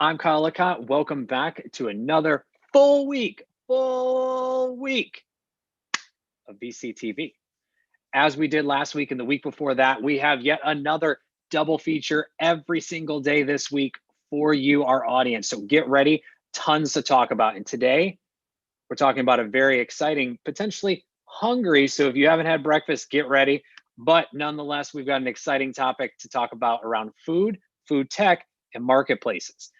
I'm Kyle Licott. Welcome back to another full week of VCTV. As we did last week and the week before that, we have yet another double feature every single day this week for you, our audience. So get ready, tons to talk about. And today, we're talking about a very exciting, potentially hungry. So if you haven't had breakfast, get ready. But nonetheless, we've got an exciting topic to talk about around food tech, and marketplaces.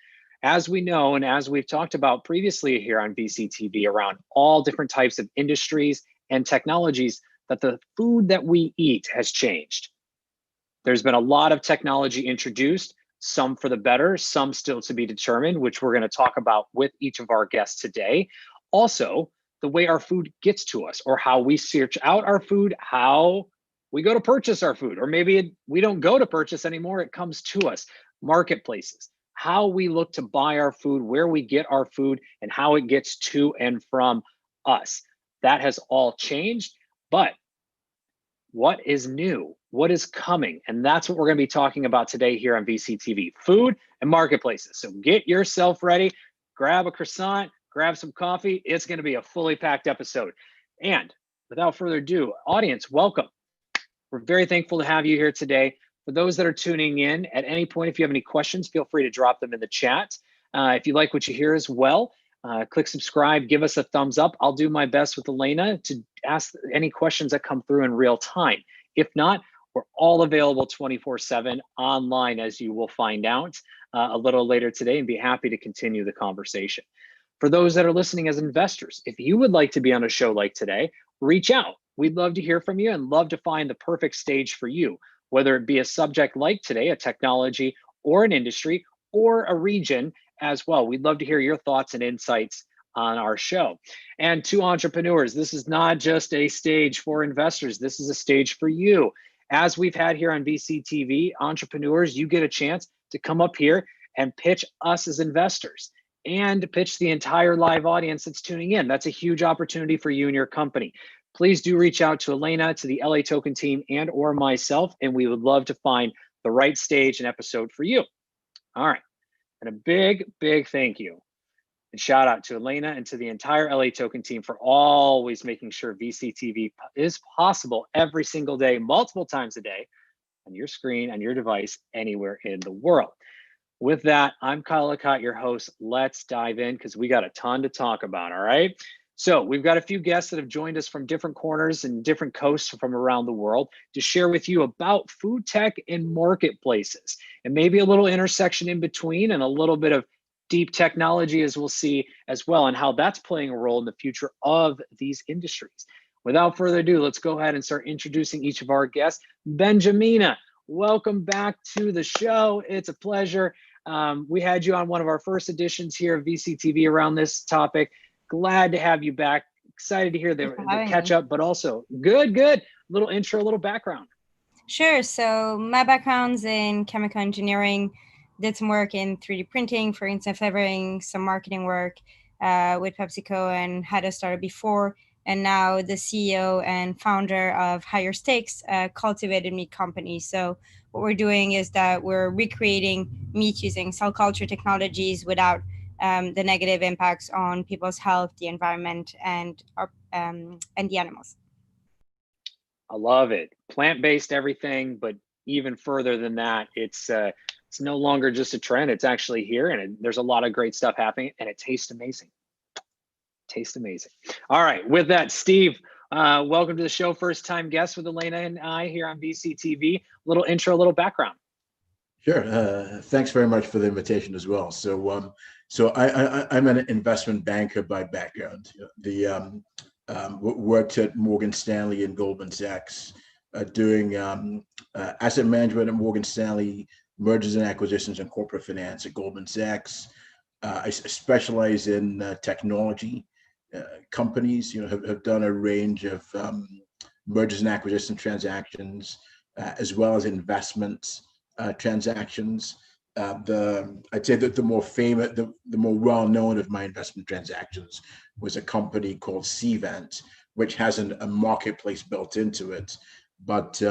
As we know, and as we've talked about previously here on VCTV around all different types of industries and technologies, that the food that we eat has changed. There's been a lot of technology introduced, some for the better, some still to be determined, which we're going to talk about with each of our guests today. Also, the way our food gets to us, or how we search out our food, how we go to purchase our food, or maybe we don't go to purchase anymore, it comes to us. Marketplaces, how we look to buy our food, where we get our food, and how it gets to and from us. That has all changed, but what is new? What is coming? And that's what we're going to be talking about today here on VCTV, food and marketplaces. So get yourself ready, grab a croissant, grab some coffee. It's going to be a fully packed episode. And without further ado, audience, welcome. We're very thankful to have you here today. For those that are tuning in, at any point, if you have any questions, feel free to drop them in the chat. If you like what you hear as well, click subscribe, give us a thumbs up. I'll do my best with Elena to ask any questions that come through in real time. If not, we're all available 24/7 online, as you will find out a little later today, and be happy to continue the conversation. For those that are listening as investors, if you would like to be on a show like today, reach out. We'd love to hear from you and love to find the perfect stage for you, whether it be a subject like today, a technology, or an industry, or a region as well. We'd love to hear your thoughts and insights on our show. And to entrepreneurs, this is not just a stage for investors. This is a stage for you. As we've had here on VCTV, entrepreneurs, you get a chance to come up here and pitch us as investors and pitch the entire live audience that's tuning in. That's a huge opportunity for you and your company. Please do reach out to Elena, to the LA Token team, and or myself, and we would love to find the right stage and episode for you. All right. And a big thank you and shout out to Elena and to the entire LA Token team for always making sure VCTV is possible every single day, multiple times a day, on your screen, on your device, anywhere in the world. With that, I'm Kyle Licott, your host. Let's dive in because we got a ton to talk about, all right? So we've got a few guests that have joined us from different corners and different coasts from around the world to share with you about food tech and marketplaces, and maybe a little intersection in between and a little bit of deep technology, as we'll see as well, and how that's playing a role in the future of these industries. Without further ado, let's go ahead and start introducing each of our guests. Benjamina, welcome back to the show. It's a pleasure. We had you on one of our first editions here of VCTV around this topic. Glad to have you back. Excited to hear the catch up, but also good. Little intro, little background. Sure. So my background's in chemical engineering. Did some work in 3D printing for instant flavoring, some marketing work with PepsiCo, and had a startup before. And now the CEO and founder of Higher Stakes, cultivated meat company. So what we're doing is that we're recreating meat using cell culture technologies without the negative impacts on people's health, the environment, and the animals. I love it. Plant-based everything, but even further than that, it's no longer just a trend. It's actually here, and there's a lot of great stuff happening, and it tastes amazing. All right, with that, Steve, welcome to the show. First time guest with Elena and I here on VCTV. Little intro, little background. Sure. Thanks very much for the invitation as well. So I'm an investment banker by background. Worked at Morgan Stanley and Goldman Sachs, doing asset management at Morgan Stanley, mergers and acquisitions and corporate finance at Goldman Sachs. I specialize in technology companies. Have done a range of mergers and acquisition transactions, as well as investments transactions. I'd say that the more famous, the more well-known of my investment transactions was a company called Cvent, which has a marketplace built into it, but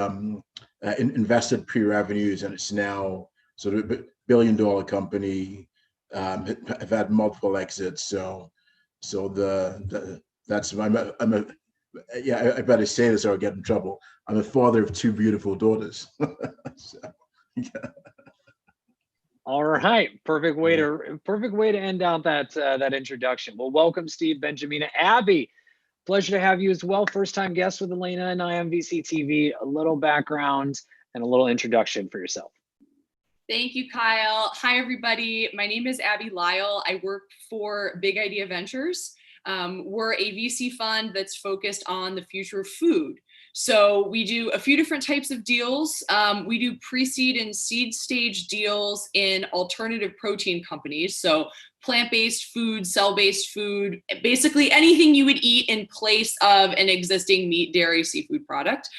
invested pre-revenues, and it's now sort of a $1 billion company, I've had multiple exits. So that's yeah, I better say this or I'll get in trouble. I'm a father of two beautiful daughters. So, yeah. All right, perfect way to end out that introduction. Well, welcome, Steve, Benjamina, Abby. Pleasure to have you as well. First time guest with Elena and I on VCTV. A little background and a little introduction for yourself. Thank you, Kyle. Hi, everybody. My name is Abby Lyle. I work for Big Idea Ventures. We're a VC fund that's focused on the future of food. So we do a few different types of deals. We do pre-seed and seed stage deals in alternative protein companies. So plant-based food, cell-based food, basically anything you would eat in place of an existing meat, dairy, seafood product.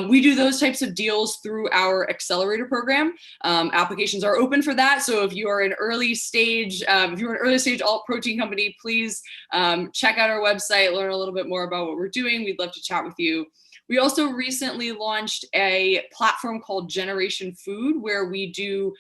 We do those types of deals through our accelerator program. Applications are open for that. So if you are an early stage, alt protein company, please check out our website, learn a little bit more about what we're doing. We'd love to chat with you. We also recently launched a platform called Generation Food, where we do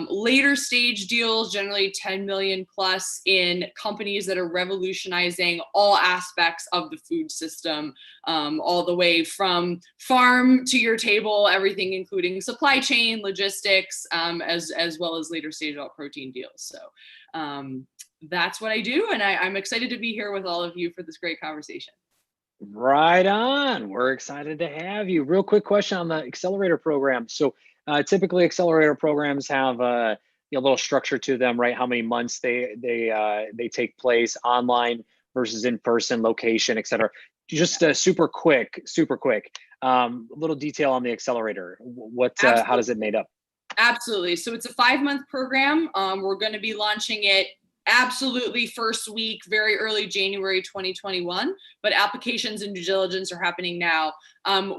later stage deals, generally 10 million plus, in companies that are revolutionizing all aspects of the food system, all the way from farm to your table, everything including supply chain, logistics, as well as later stage alt protein deals. So that's what I do, and I'm excited to be here with all of you for this great conversation. Right on. We're excited to have you. Real quick question on the accelerator program. So typically accelerator programs have a little structure to them, right? How many months they take place, online versus in person, location, et cetera. Just super quick. A little detail on the accelerator. How does it made up? Absolutely. So it's a 5-month program. We're going to be launching it absolutely first week, very early January 2021, but applications and due diligence are happening now.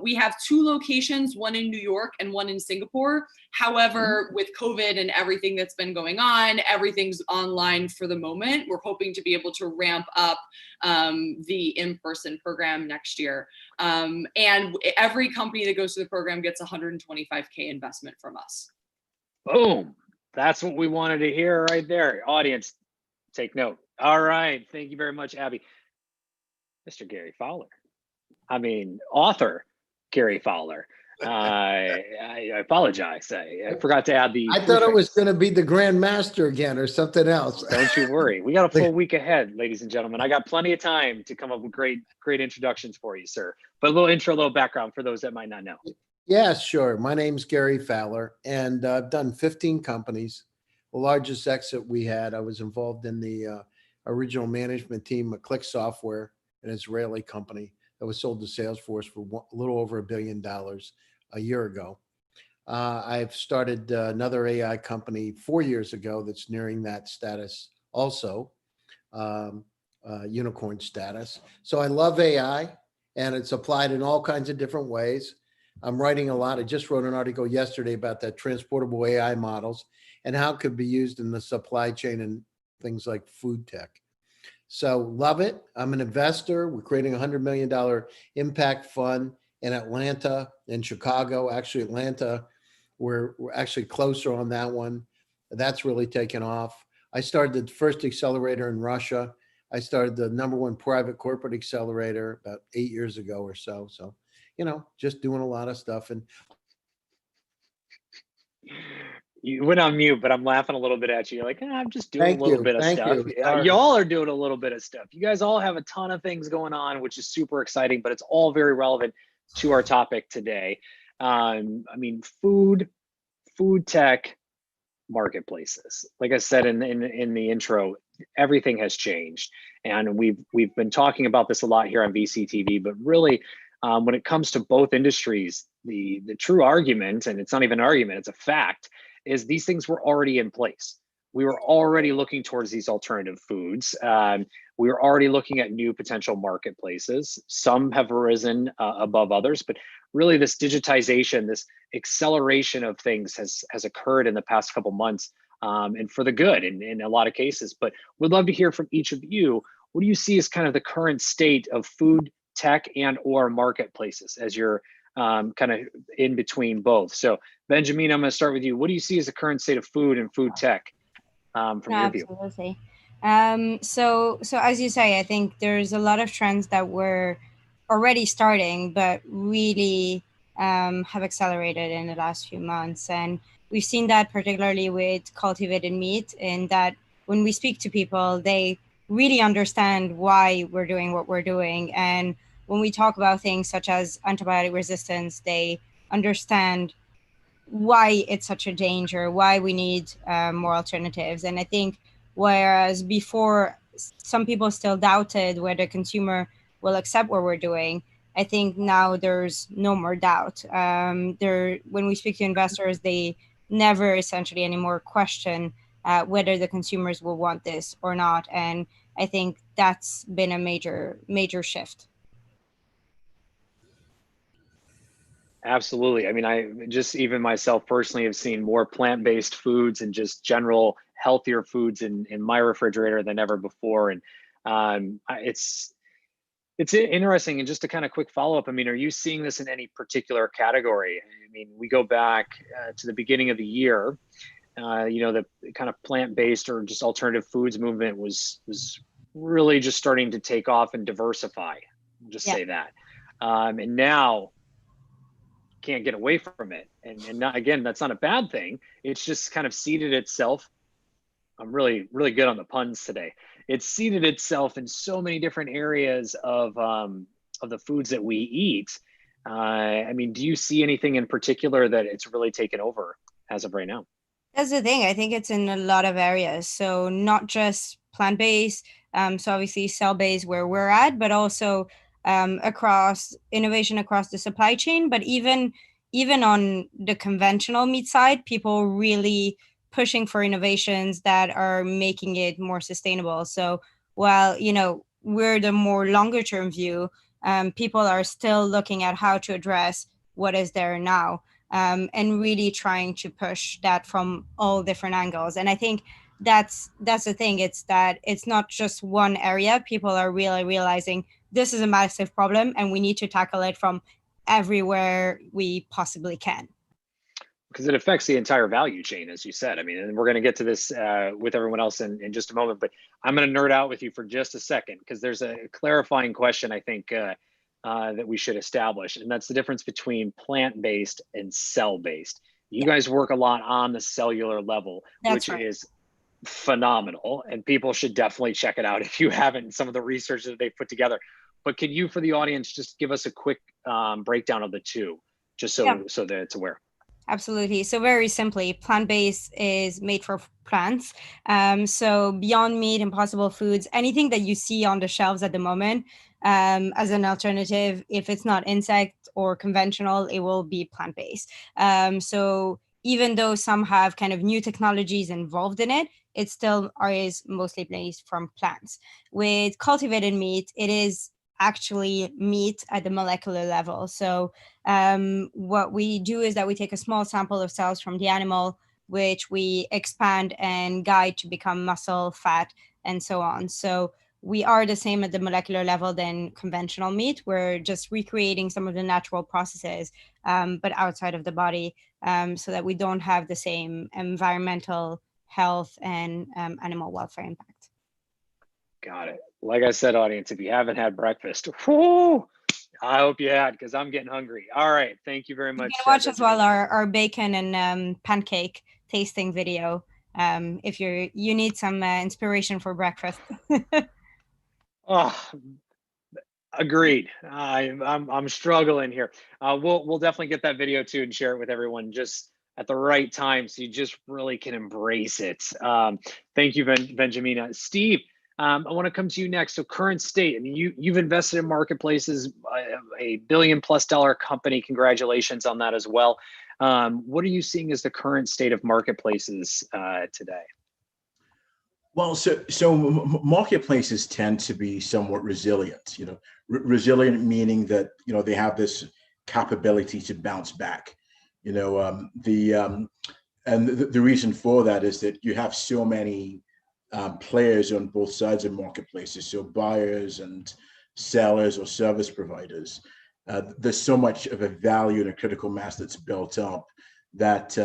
We have 2 locations, one in New York and one in Singapore. However, with COVID and everything that's been going on, everything's online for the moment. We're hoping to be able to ramp up the in-person program next year. And every company that goes through the program gets $125K investment from us. Boom. That's what we wanted to hear right there. Audience, take note. All right. Thank you very much, Abby. Mr. Gary Fowler. Author Gary Fowler. I apologize. I forgot to add the. I thought it was going to be the Grand Master again or something else. Don't you worry. We got a full week ahead, ladies and gentlemen. I got plenty of time to come up with great introductions for you, sir. But a little intro, a little background for those that might not know. Yeah, sure. My name's Gary Fowler, and I've done 15 companies. The largest exit we had, I was involved in the original management team of Click Software, an Israeli company that was sold to Salesforce for a little over $1 billion a year ago. I've started another AI company 4 years ago that's nearing that status also, unicorn status. So I love AI, and it's applied in all kinds of different ways. I'm writing a lot. I just wrote an article yesterday about that transportable AI models and how it could be used in the supply chain and things like food tech. So love it. I'm an investor. We're creating a $100 million impact fund in Atlanta and Chicago. Actually, Atlanta, we're actually closer on that one. That's really taken off. I started the first accelerator in Russia. I started the #1 private corporate accelerator about 8 years ago or so. So, just doing a lot of stuff. And you went on mute, but I'm laughing a little bit at you. You're like, I'm just doing a little bit of stuff. Y'all are doing a little bit of stuff. You guys all have a ton of things going on, which is super exciting, but it's all very relevant to our topic today. Food tech marketplaces. Like I said in the intro, everything has changed, and we've been talking about this a lot here on VCTV. But really, when it comes to both industries, the true argument, and it's not even an argument, it's a fact, is these things were already in place. We were already looking towards these alternative foods. We were already looking at new potential marketplaces. Some have arisen above others, but really this digitization, this acceleration of things has occurred in the past couple months, and for the good in a lot of cases. But we'd love to hear from each of you. What do you see as kind of the current state of food tech and or marketplaces as you're kind of in between both? So Benjamina, I'm going to start with you. What do you see as the current state of food and food tech? from your view? Absolutely. So as you say, I think there's a lot of trends that were already starting, but really have accelerated in the last few months. And we've seen that particularly with cultivated meat, in that when we speak to people, they really understand why we're doing what we're doing. And when we talk about things such as antibiotic resistance, they understand why it's such a danger, why we need more alternatives. And I think whereas before some people still doubted whether consumer will accept what we're doing, I think now there's no more doubt. When we speak to investors, they never essentially anymore question whether the consumers will want this or not. And I think that's been a major shift. Absolutely. I mean, I just, even myself personally, have seen more plant-based foods and just general healthier foods in my refrigerator than ever before. And it's interesting. And just a kind of quick follow-up, I mean, are you seeing this in any particular category? I mean, we go back to the beginning of the year, the kind of plant-based or just alternative foods movement was really just starting to take off and diversify. I'll just say that. And now can't get away from it. And not, again, that's not a bad thing. It's just kind of seeded itself. I'm really good on the puns today. It's seeded itself in so many different areas of the foods that we eat. I mean, do you see anything in particular that it's really taken over as of right now? That's the thing. I think it's in a lot of areas. So not just plant-based, so obviously cell-based where we're at, but also across innovation across the supply chain. But even on the conventional meat side, people really pushing for innovations that are making it more sustainable. So while we're the more longer term view, people are still looking at how to address what is there now. And really trying to push that from all different angles. And I think that's the thing. It's that it's not just one area. People are really realizing this is a massive problem and we need to tackle it from everywhere we possibly can. Because it affects the entire value chain, as you said. I mean, and we're going to get to this with everyone else in just a moment, but I'm going to nerd out with you for just a second, because there's a clarifying question I think that we should establish, and that's the difference between plant-based and cell-based. You guys work a lot on the cellular level, which is phenomenal, and people should definitely check it out if you haven't, some of the research that they put together. But can you, for the audience, just give us a quick breakdown of the two, just so that it's aware? Absolutely. So very simply, plant-based is made for plants. So Beyond Meat, Impossible Foods, anything that you see on the shelves at the moment as an alternative, if it's not insect or conventional, it will be plant-based. So even though some have kind of new technologies involved in it, it still is mostly based from plants. With cultivated meat, it is actually meat at the molecular level. So what we do is that we take a small sample of cells from the animal, which we expand and guide to become muscle, fat, and so on. So we are the same at the molecular level than conventional meat. We're just recreating some of the natural processes, but outside of the body, so that we don't have the same environmental, health, and animal welfare impact. Got it. Like I said, audience, if you haven't had breakfast, whoo, I hope you had, because I'm getting hungry. All right. Thank you very much. You can watch as well our bacon and pancake tasting video if you need some inspiration for breakfast. Oh, agreed. I'm struggling here. We'll definitely get that video too and share it with everyone just at the right time, so you just really can embrace it. Thank you, Benjamina. Steve, I want to come to you next. So current state, I mean, you've invested in Marketplaces, a $1 billion+ company. Congratulations on that as well. What are you seeing as the current state of Marketplaces today? Well, so marketplaces tend to be somewhat resilient, resilient meaning that, they have this capability to bounce back, and the reason for that is that you have so many players on both sides of marketplaces. So buyers and sellers or service providers, there's so much of a value and a critical mass that's built up that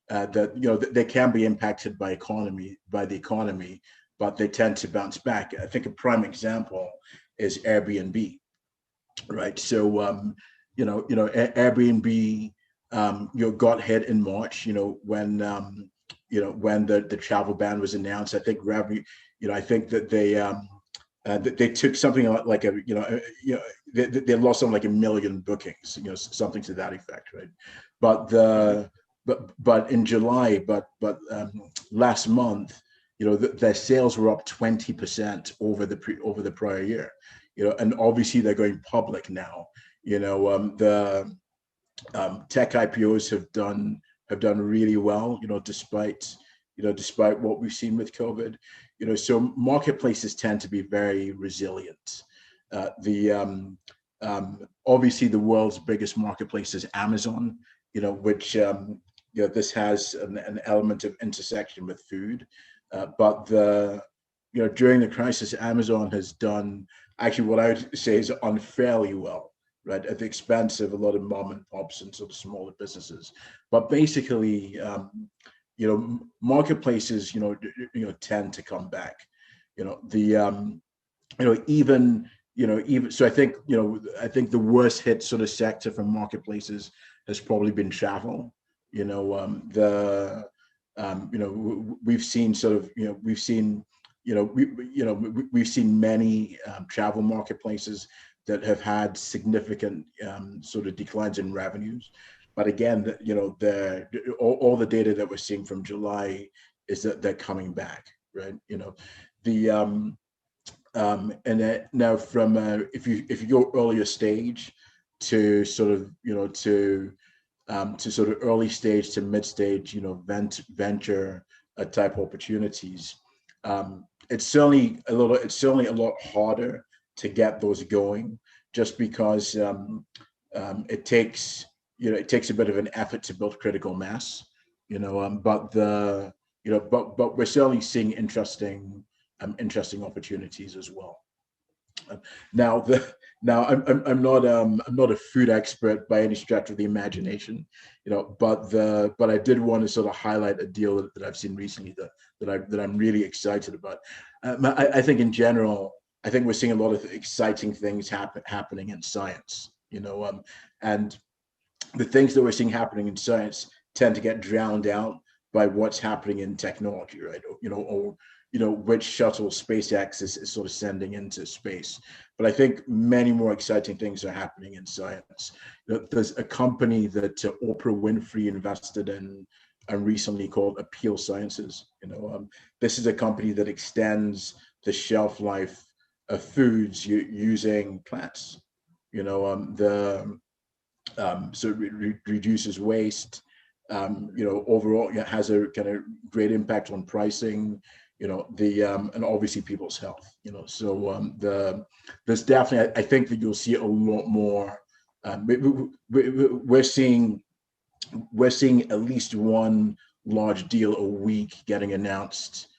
that they can be impacted by the economy, but they tend to bounce back. I think a prime example is Airbnb, right? So Airbnb got hit in March, when when the travel ban was announced. I think revenue, I think that they took something like they lost something like 1 million bookings, something to that effect, right? But in July, last month, their sales were up 20% over the prior year, and obviously they're going public now. The tech IPOs have done really well, despite what we've seen with COVID. So marketplaces tend to be very resilient. Obviously the world's biggest marketplace is Amazon, which this has an element of intersection with food, but during the crisis, Amazon has done actually what I would say is unfairly well, right, at the expense of a lot of mom and pops and sort of smaller businesses. But basically, marketplaces, tend to come back. Even so, I think the worst hit sort of sector for marketplaces has probably been travel. We've seen sort of, we've seen many travel marketplaces that have had significant sort of declines in revenues. But again, all the data that we're seeing from July is that they're coming back, right? And now from if you go earlier stage to sort of to sort of early stage to mid stage, venture type opportunities, it's certainly a lot harder to get those going, just because it takes a bit of an effort to build critical mass, but we're certainly seeing interesting opportunities as well. Now I'm not a food expert by any stretch of the imagination, but I did want to sort of highlight a deal that I've seen recently that I'm really excited about. I think in general, I think we're seeing a lot of exciting things happening in science, and the things that we're seeing happening in science tend to get drowned out by what's happening in technology, right? Or which shuttle SpaceX is sort of sending into space. But I think many more exciting things are happening in science. There's a company that Oprah Winfrey invested in recently called Appeal Sciences. This is a company that extends the shelf life of foods using plants. So it reduces waste. Overall, it has a kind of great impact on pricing. And obviously people's health. So there's definitely, I think that you'll see a lot more. We're seeing at least one large deal a week getting announced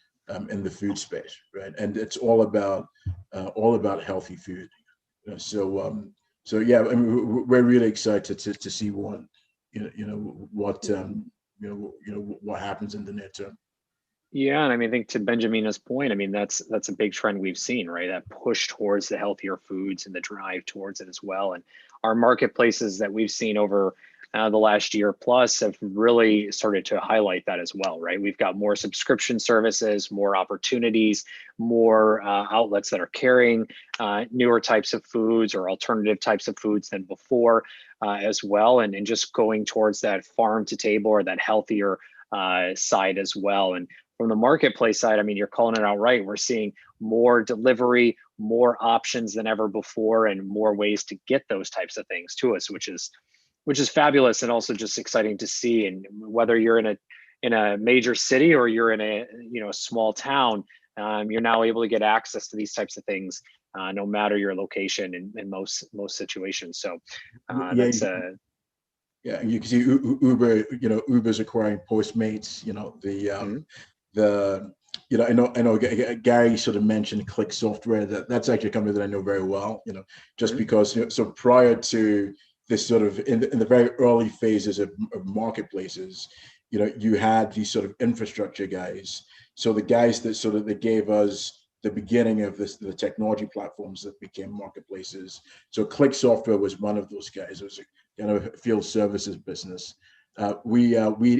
in the food space, right? And it's all about healthy food. So yeah, I mean, we're really excited to see what happens in the near term. Yeah, and I mean, I think to Benjamina's point, I mean, that's a big trend we've seen, right? That push towards the healthier foods and the drive towards it as well. And our marketplaces that we've seen over the last year plus have really started to highlight that as well, right? We've got more subscription services, more opportunities, more outlets that are carrying newer types of foods or alternative types of foods than before as well. And just going towards that farm to table or that healthier side as well. And from the marketplace side, I mean, you're calling it out right. We're seeing more delivery, more options than ever before, and more ways to get those types of things to us, which is fabulous and also just exciting to see. And whether you're in a major city or you're in a small town, you're now able to get access to these types of things, no matter your location in most situations. So that's yeah, you can see Uber. Uber's acquiring Postmates. I know Gary sort of mentioned Click Software. That's actually a company that I know very well. Just because so prior to this sort of in the very early phases of marketplaces, you had these sort of infrastructure guys. So the guys that gave us the beginning of the technology platforms that became marketplaces. So Click Software was one of those guys. It was a kind of field services business. We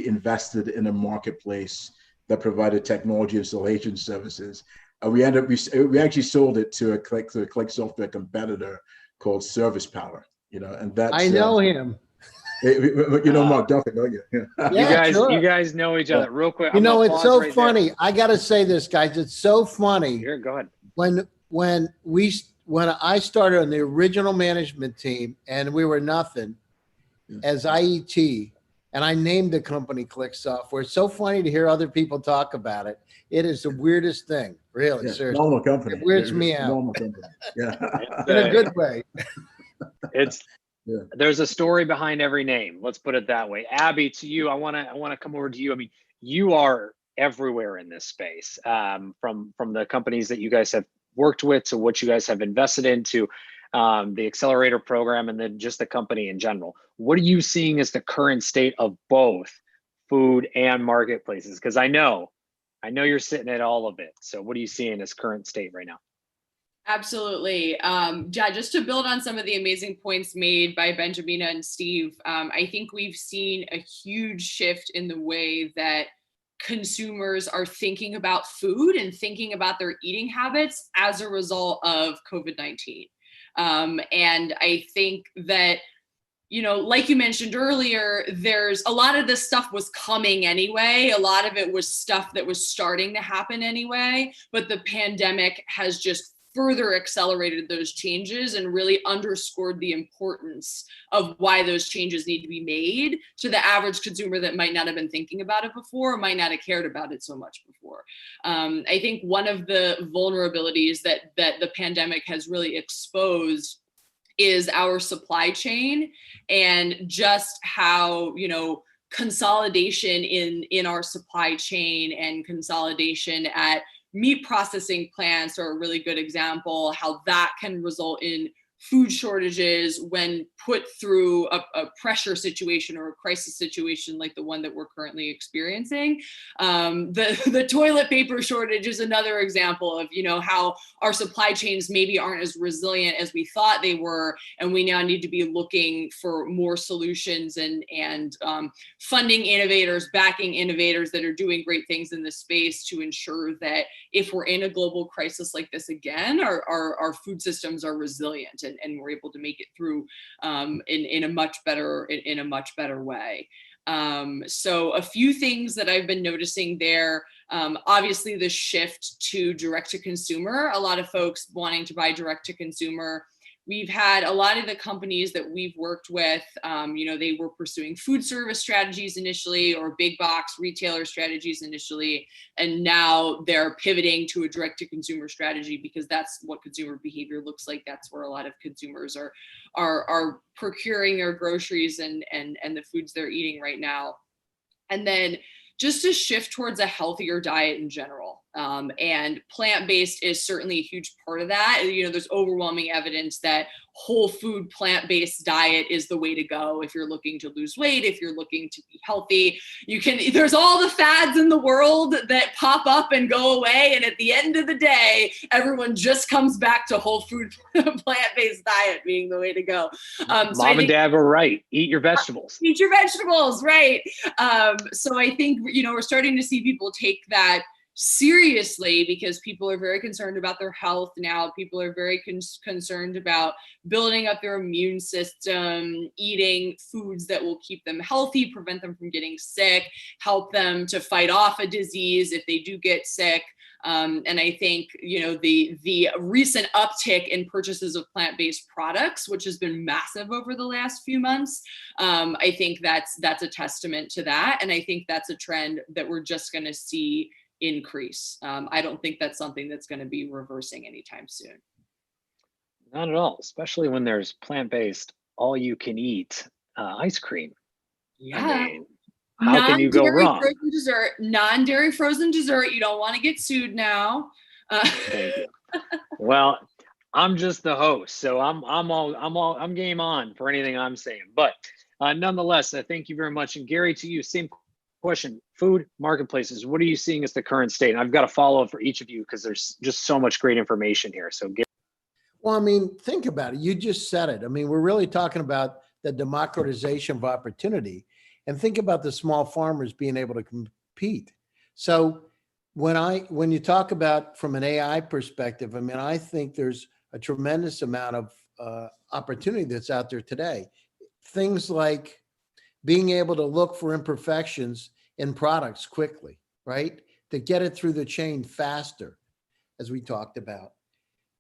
invested in a marketplace that provided technology installation services. We actually sold it to a Click Software competitor called Service Power. And that's I know him. Mark Duffin, don't you? Yeah, you guys know each other. Real quick, it's so funny. I got to say this, guys. It's so funny. Here, go ahead. When I started on the original management team and we were nothing as IET, and I named the company Click Software. It's so funny to hear other people talk about it. It is the weirdest thing, really. Seriously, normal company. It weirds me out. Normal company. Yeah, in a good way. There's a story behind every name. Let's put it that way. Abby, to you, I want to come over to you. I mean, you are everywhere in this space, from the companies that you guys have worked with to what you guys have invested into, the accelerator program, and then just the company in general. What are you seeing as the current state of both food and marketplaces? Because I know you're sitting at all of it. So what are you seeing as current state right now? Absolutely. Just to build on some of the amazing points made by Benjamina and Steve, I think we've seen a huge shift in the way that consumers are thinking about food and thinking about their eating habits as a result of COVID-19. And I think that, like you mentioned earlier, there's a lot of this stuff was coming anyway. A lot of it was stuff that was starting to happen anyway, but the pandemic has just further accelerated those changes and really underscored the importance of why those changes need to be made to the average consumer that might not have been thinking about it before, or might not have cared about it so much before. I think one of the vulnerabilities that the pandemic has really exposed is our supply chain, and just how, consolidation in our supply chain and consolidation at meat processing plants are a really good example, how that can result in food shortages when put through a pressure situation or a crisis situation like the one that we're currently experiencing. The toilet paper shortage is another example of, how our supply chains maybe aren't as resilient as we thought they were, and we now need to be looking for more solutions and funding innovators, backing innovators that are doing great things in this space to ensure that if we're in a global crisis like this again, our food systems are resilient and we're able to make it through in a much better way. So a few things that I've been noticing there, obviously the shift to direct to consumer, a lot of folks wanting to buy direct to consumer. We've had a lot of the companies that we've worked with, they were pursuing food service strategies initially or big box retailer strategies initially, and now they're pivoting to a direct to consumer strategy because that's what consumer behavior looks like. That's where a lot of consumers are procuring their groceries and the foods they're eating right now. And then just a shift towards a healthier diet in general. And plant-based is certainly a huge part of that. There's overwhelming evidence that whole food plant-based diet is the way to go if you're looking to lose weight, if you're looking to be healthy. There's all the fads in the world that pop up and go away, and at the end of the day, everyone just comes back to whole food plant-based diet being the way to go. Mom and Dad were right. Eat your vegetables. Eat your vegetables, right? So I think we're starting to see people take that seriously because people are very concerned about their health now. People are very concerned about building up their immune system, eating foods that will keep them healthy, prevent them from getting sick, help them to fight off a disease if they do get sick. And I think, the recent uptick in purchases of plant-based products, which has been massive over the last few months, I think that's a testament to that. And I think that's a trend that we're just going to see increase. I don't think that's something that's going to be reversing anytime soon. Not at all, especially when there's plant-based, all you can eat ice cream. Yeah. I mean, how can you go wrong? Frozen dessert, non-dairy frozen dessert. You don't want to get sued now. Thank you. Well, I'm just the host, so I'm game on for anything I'm saying. But nonetheless, thank you very much. And Gary, to you, same question, food marketplaces, what are you seeing as the current state? And I've got a follow-up for each of you because there's just so much great information here. So Well, I mean, think about it. You just said it. I mean, we're really talking about the democratization of opportunity, and think about the small farmers being able to compete. So when you talk about from an AI perspective, I mean, I think there's a tremendous amount of opportunity that's out there today. Things like being able to look for imperfections in products quickly, right? To get it through the chain faster, as we talked about.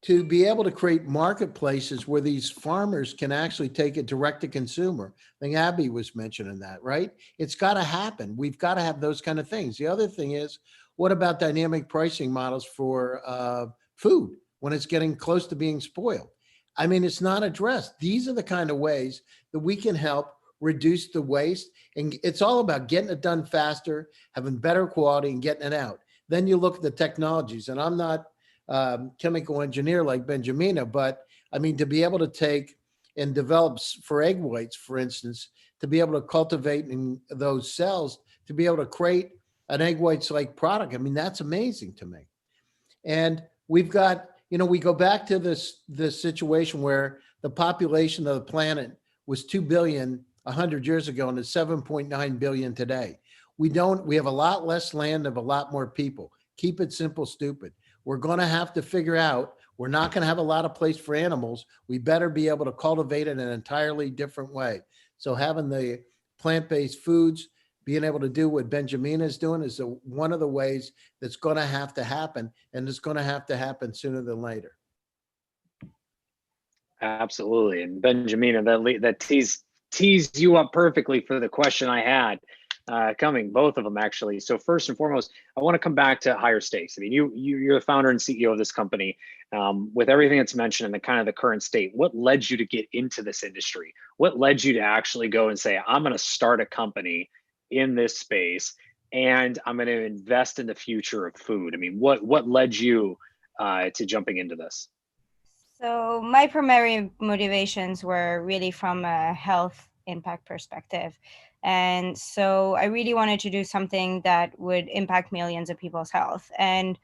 To be able to create marketplaces where these farmers can actually take it direct to consumer. I think Abby was mentioning that, right? It's got to happen. We've got to have those kind of things. The other thing is, what about dynamic pricing models for food when it's getting close to being spoiled? I mean, it's not addressed. These are the kind of ways that we can help reduce the waste. And it's all about getting it done faster, having better quality, and getting it out. Then you look at the technologies, and I'm not chemical engineer like Benjamina, but I mean, to be able to take and develop for egg whites, for instance, to be able to cultivate in those cells, to be able to create an egg whites like product. I mean, that's amazing to me. And we've got, we go back to this situation where the population of the planet was 2 billion 100 years ago, and it's 7.9 billion today. We have a lot less land of a lot more people. Keep it simple, stupid. We're going to have to figure out, we're not going to have a lot of place for animals. We better be able to cultivate it in an entirely different way. So having the plant-based foods, being able to do what Benjamina is doing is one of the ways that's going to have to happen, and it's going to have to happen sooner than later. Absolutely. And Benjamina, that teased you up perfectly for the question I had coming, both of them actually. So first and foremost, I want to come back to higher stakes. I mean, you're the founder and CEO of this company. With everything that's mentioned and the kind of the current state, what led you to get into this industry? What led you to actually go and say, I'm going to start a company in this space and I'm going to invest in the future of food? I mean, what led you to jumping into this? So my primary motivations were really from a health impact perspective. And so I really wanted to do something that would impact millions of people's health. And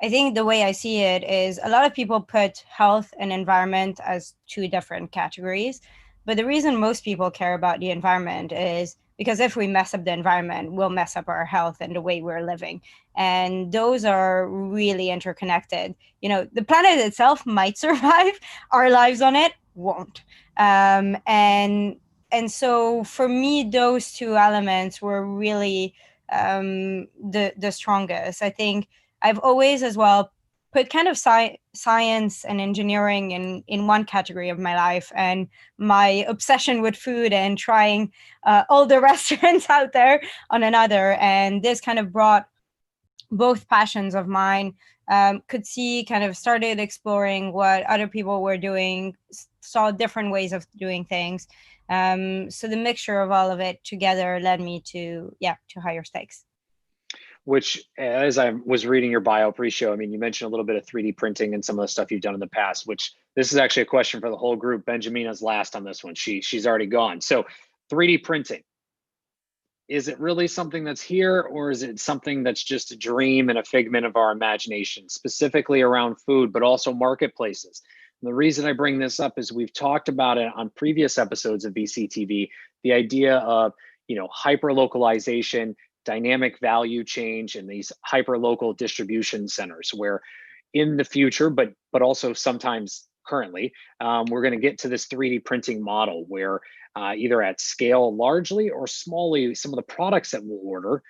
I think the way I see it is a lot of people put health and environment as two different categories. But the reason most people care about the environment is because if we mess up the environment, we'll mess up our health and the way we're living. And those are really interconnected. The planet itself might survive, our lives on it won't. And so for me, those two elements were really the strongest. I think I've always as well put kind of science and engineering in one category of my life, and my obsession with food and trying all the restaurants out there on another. And this kind of brought both passions of mine. Started exploring what other people were doing, saw different ways of doing things. So the mixture of all of it together led me to higher stakes. Which, as I was reading your bio pre-show, I mean, you mentioned a little bit of 3D printing and some of the stuff you've done in the past, which this is actually a question for the whole group. Benjamina's last on this one. She's already gone. So 3D printing, is it really something that's here, or is it something that's just a dream and a figment of our imagination, specifically around food, but also marketplaces? And the reason I bring this up is we've talked about it on previous episodes of VCTV, the idea of, hyper localization, dynamic value change, and these hyper local distribution centers, where in the future, but also sometimes currently, we're going to get to this 3D printing model where either at scale largely or smallly, some of the products that we'll order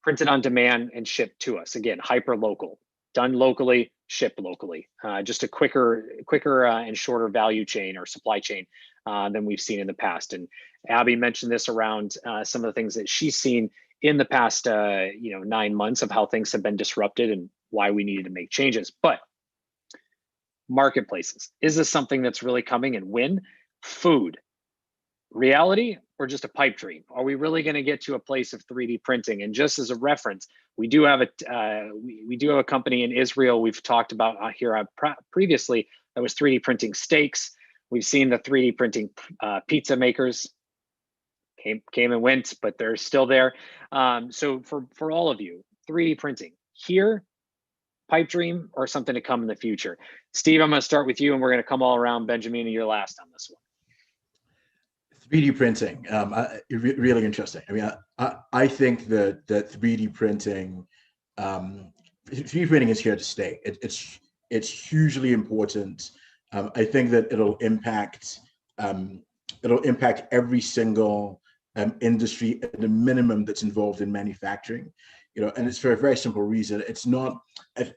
printed on demand and shipped to us. Again, hyper local, done locally, shipped locally. Just a quicker and shorter value chain or supply chain than we've seen in the past. And Abby mentioned this around some of the things that she's seen in the past 9 months of how things have been disrupted and why we needed to make changes. But marketplaces, is this something that's really coming, and when? Food, reality or just a pipe dream? Are we really going to get to a place of 3D printing? And just as a reference, we do have a company in Israel we've talked about here previously that was 3D printing steaks. We've seen the 3D printing pizza makers. came and went, but they're still there. So for all of you, 3D printing here, pipe dream, or something to come in the future. Steve, I'm going to start with you, and we're going to come all around. Benjamina, you're last on this one. 3D printing, really interesting. I mean, I think that 3D printing, 3D printing is here to stay. It's hugely important. I think that it'll impact every single industry at the minimum that's involved in manufacturing. And it's for a very simple reason. It's not.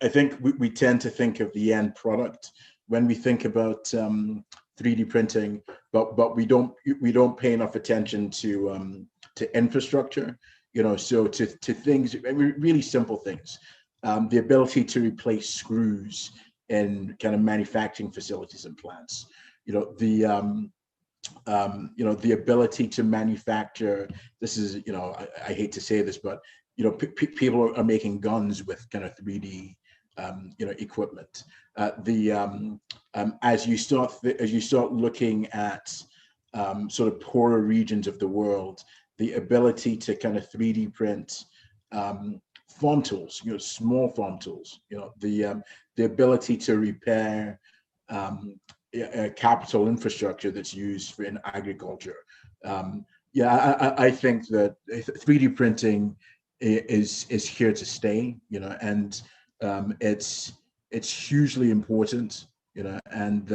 I think we tend to think of the end product when we think about 3D printing, but we don't pay enough attention to infrastructure. So to things, really simple things, the ability to replace screws in kind of manufacturing facilities and plants. The ability to manufacture. This is, I hate to say this, but people are making guns with kind of 3D equipment. As you start looking at sort of poorer regions of the world, the ability to kind of 3D print farm tools, small farm tools, the ability to repair capital infrastructure that's used in agriculture. I think that 3D printing is here to stay, and it's hugely important, and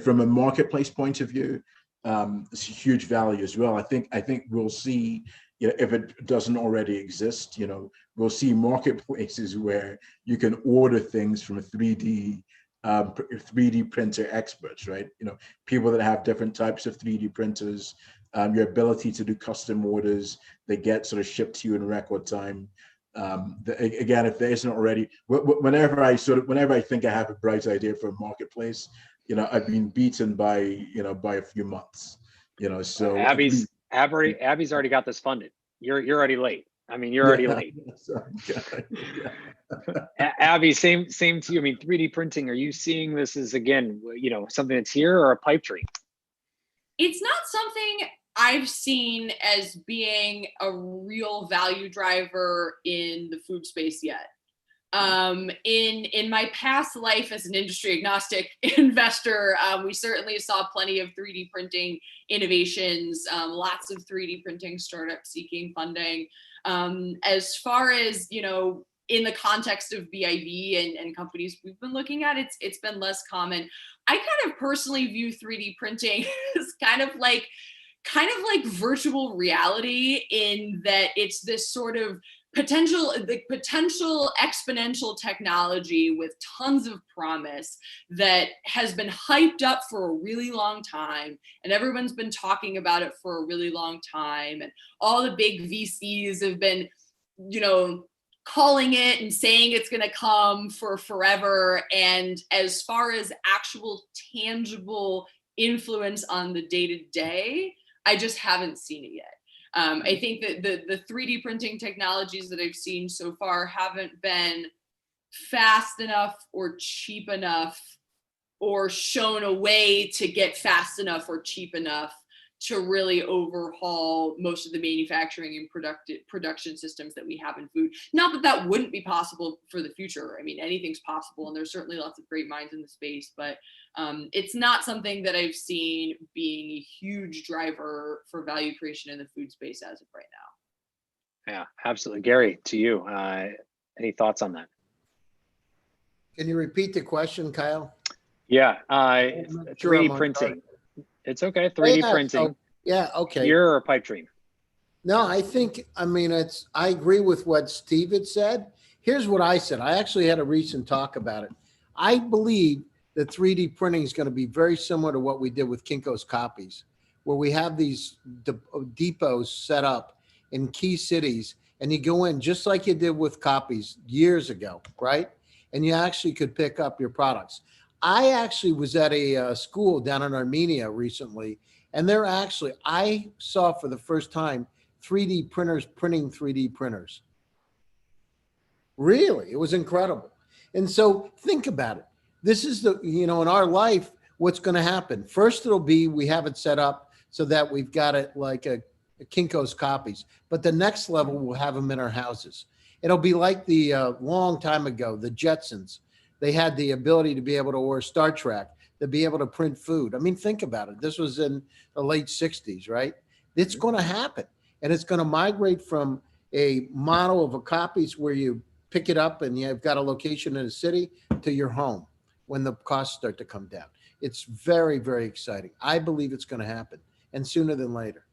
from a marketplace point of view, it's a huge value as well. I think we'll see, if it doesn't already exist, we'll see marketplaces where you can order things from a 3D printer experts, right? People that have different types of 3D printers, your ability to do custom orders, they get sort of shipped to you in record time. Again, if there isn't already, whenever I think I have a bright idea for a marketplace, I've been beaten by a few months. So Abby's already got this funded. You're already late. I mean, you're already late. Abby, same to you. I mean, 3D printing, are you seeing this as, again, something that's here, or a pipe dream? It's not something I've seen as being a real value driver in the food space yet. In my past life as an industry agnostic investor, we certainly saw plenty of 3D printing innovations, lots of 3D printing startups seeking funding. As far as, in the context of BIV and companies we've been looking at, it's been less common. I kind of personally view 3D printing as kind of like virtual reality, in that it's this sort of potential exponential technology with tons of promise that has been hyped up for a really long time, and everyone's been talking about it for a really long time, and all the big VCs have been, calling it and saying it's going to come for forever. And as far as actual tangible influence on the day-to-day, I just haven't seen it yet. I think that the 3D printing technologies that I've seen so far haven't been fast enough or cheap enough, or shown a way to get fast enough or cheap enough to really overhaul most of the manufacturing and production systems that we have in food. Not that wouldn't be possible for the future. I mean, anything's possible, and there's certainly lots of great minds in the space, but it's not something that I've seen being a huge driver for value creation in the food space as of right now. Yeah, absolutely. Gary, to you, any thoughts on that? Can you repeat the question, Kyle? Yeah, 3D printing. It's okay. 3D printing. Okay. Here, or pipe dream? No, I agree with what Steve had said. Here's what I said. I actually had a recent talk about it. I believe that 3D printing is going to be very similar to what we did with Kinko's copies, where we have these depots set up in key cities, and you go in just like you did with copies years ago, right? And you actually could pick up your products. I actually was at a school down in Armenia recently, and I saw for the first time 3D printers printing 3D printers. Really, it was incredible. And so think about it. This is in our life, what's going to happen. First, it'll be, we have it set up so that we've got it like a Kinko's copies. But the next level, we'll have them in our houses. It'll be like the long time ago, the Jetsons. They had the ability to be able to, or Star Trek, to be able to print food. I mean, think about it. This was in the late 60s, right? It's going to happen. And it's going to migrate from a model of a copies where you pick it up and you've got a location in a city to your home when the costs start to come down. It's very, very exciting. I believe it's going to happen, and sooner than later.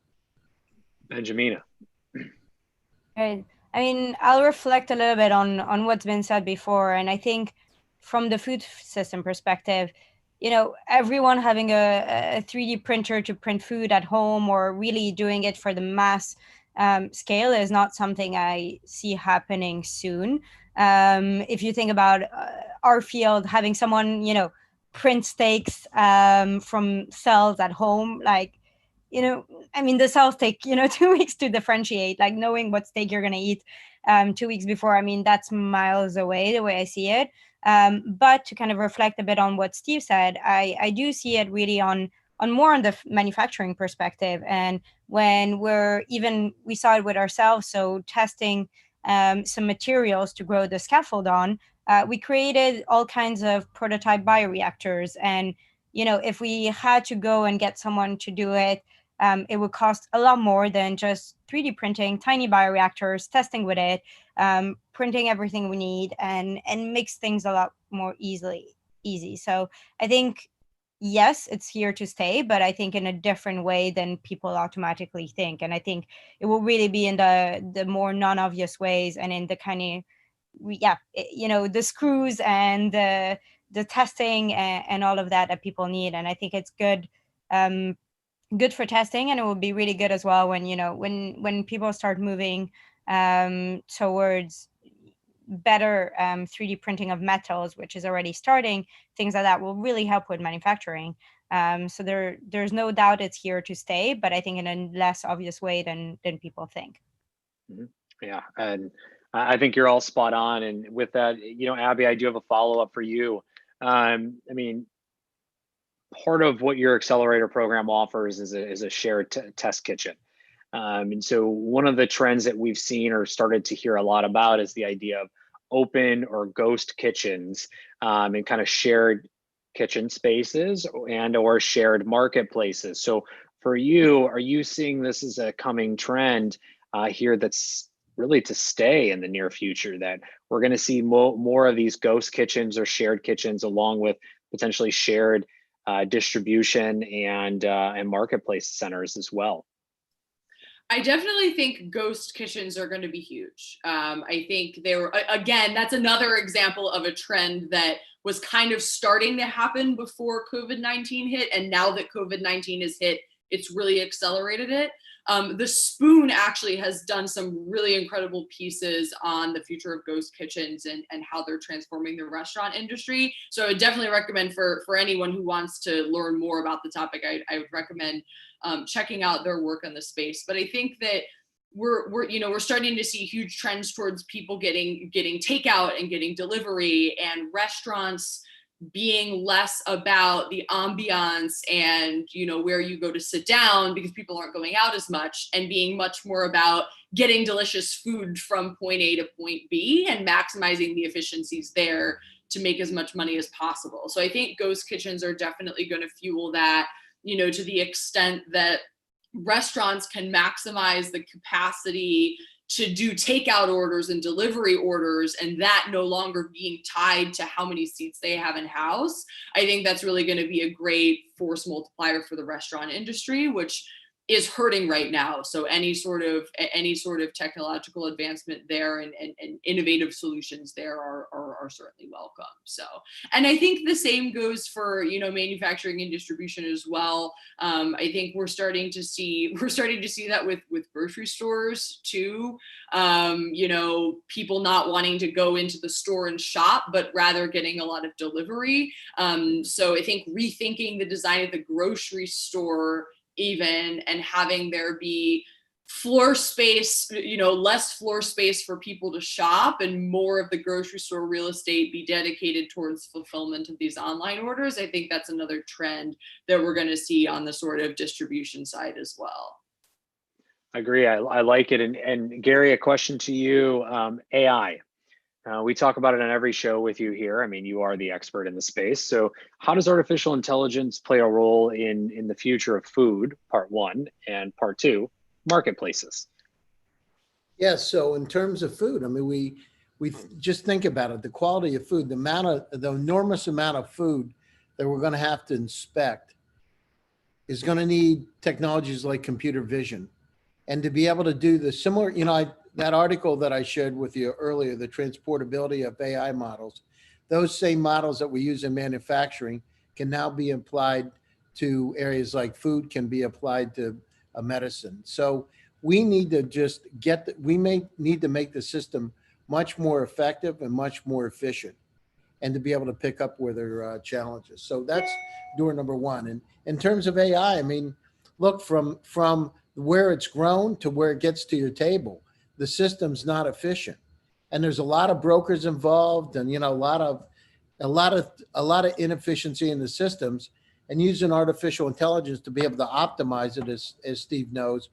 Benjamina. Right. I mean, I'll reflect a little bit on what's been said before. And I think from the food system perspective, everyone having a 3D printer to print food at home or really doing it for the mass scale is not something I see happening soon. If you think about our field, having someone, print steaks from cells at home, like, I mean, the cells take, 2 weeks to differentiate, like knowing what steak you're going to eat 2 weeks before. I mean, that's miles away the way I see it. But to kind of reflect a bit on what Steve said, I do see it really on more on the manufacturing perspective. And when we saw it with ourselves, so testing some materials to grow the scaffold on, we created all kinds of prototype bioreactors. And, if we had to go and get someone to do it, it would cost a lot more than just 3D printing tiny bioreactors, testing with it, printing everything we need, and makes things a lot more easy. So I think, yes, it's here to stay, but I think in a different way than people automatically think. And I think it will really be in the more non-obvious ways, and in the kind of, the screws and the testing and all of that people need. And I think it's good. Good for testing, and it will be really good as well when when people start moving towards better 3D printing of metals, which is already starting. Things like that will really help with manufacturing. So there's no doubt it's here to stay, but I think in a less obvious way than people think. Yeah, and I think you're all spot on. And with that, Abby, I do have a follow-up for you. I mean, part of what your accelerator program offers is a shared test kitchen. And so one of the trends that we've seen or started to hear a lot about is the idea of open or ghost kitchens, and kind of shared kitchen spaces and or shared marketplaces. So for you, are you seeing this as a coming trend here that's really to stay in the near future, that we're going to see more of these ghost kitchens or shared kitchens, along with potentially shared distribution and marketplace centers as well? I definitely think ghost kitchens are going to be huge. I think again, that's another example of a trend that was kind of starting to happen before COVID-19 hit. And now that COVID-19 has hit, it's really accelerated it. The Spoon actually has done some really incredible pieces on the future of ghost kitchens and how they're transforming the restaurant industry. So I would definitely recommend for anyone who wants to learn more about the topic, I would recommend checking out their work in the space. But I think that we're starting to see huge trends towards people getting takeout and getting delivery, and restaurants being less about the ambiance and where you go to sit down because people aren't going out as much, and being much more about getting delicious food from point A to point B and maximizing the efficiencies there to make as much money as possible. So I think ghost kitchens are definitely going to fuel that, to the extent that restaurants can maximize the capacity to do takeout orders and delivery orders, and that no longer being tied to how many seats they have in house. I think that's really going to be a great force multiplier for the restaurant industry, which is hurting right now. So any sort of technological advancement there and innovative solutions there are certainly welcome. So, and I think the same goes for manufacturing and distribution as well. I think we're starting to see that with grocery stores too. People not wanting to go into the store and shop, but rather getting a lot of delivery. So I think rethinking the design of the grocery store even, and having there be floor space, less floor space for people to shop, and more of the grocery store real estate be dedicated towards fulfillment of these online orders. I think that's another trend that we're going to see on the sort of distribution side as well. I agree. I like it. And Gary, a question to you, AI. We talk about it on every show with you here. I mean, you are the expert in the space. So how does artificial intelligence play a role in the future of food, part one, and part two, marketplaces? Yeah, so in terms of food, I mean, we just think about it, the quality of food, the enormous amount of food that we're going to have to inspect is going to need technologies like computer vision. And to be able to do the similar, that article that I shared with you earlier, the transportability of AI models, those same models that we use in manufacturing can now be applied to areas like food, can be applied to medicine. So we need to we may need to make the system much more effective and much more efficient, and to be able to pick up where there are challenges. So that's door number one. And in terms of AI, I mean, look, from where it's grown to where it gets to your table, the system's not efficient, and there's a lot of brokers involved, and a lot of inefficiency in the systems. And using artificial intelligence to be able to optimize it, as Steve knows,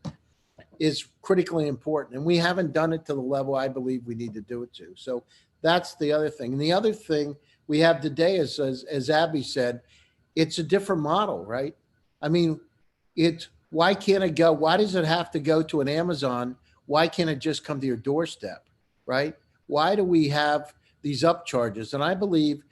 is critically important. And we haven't done it to the level I believe we need to do it to. So that's the other thing. And the other thing we have today is, as Abby said, it's a different model, right? I mean, why can't it go? Why does it have to go to an Amazon? Why can't it just come to your doorstep, right? Why do we have these upcharges? And I believe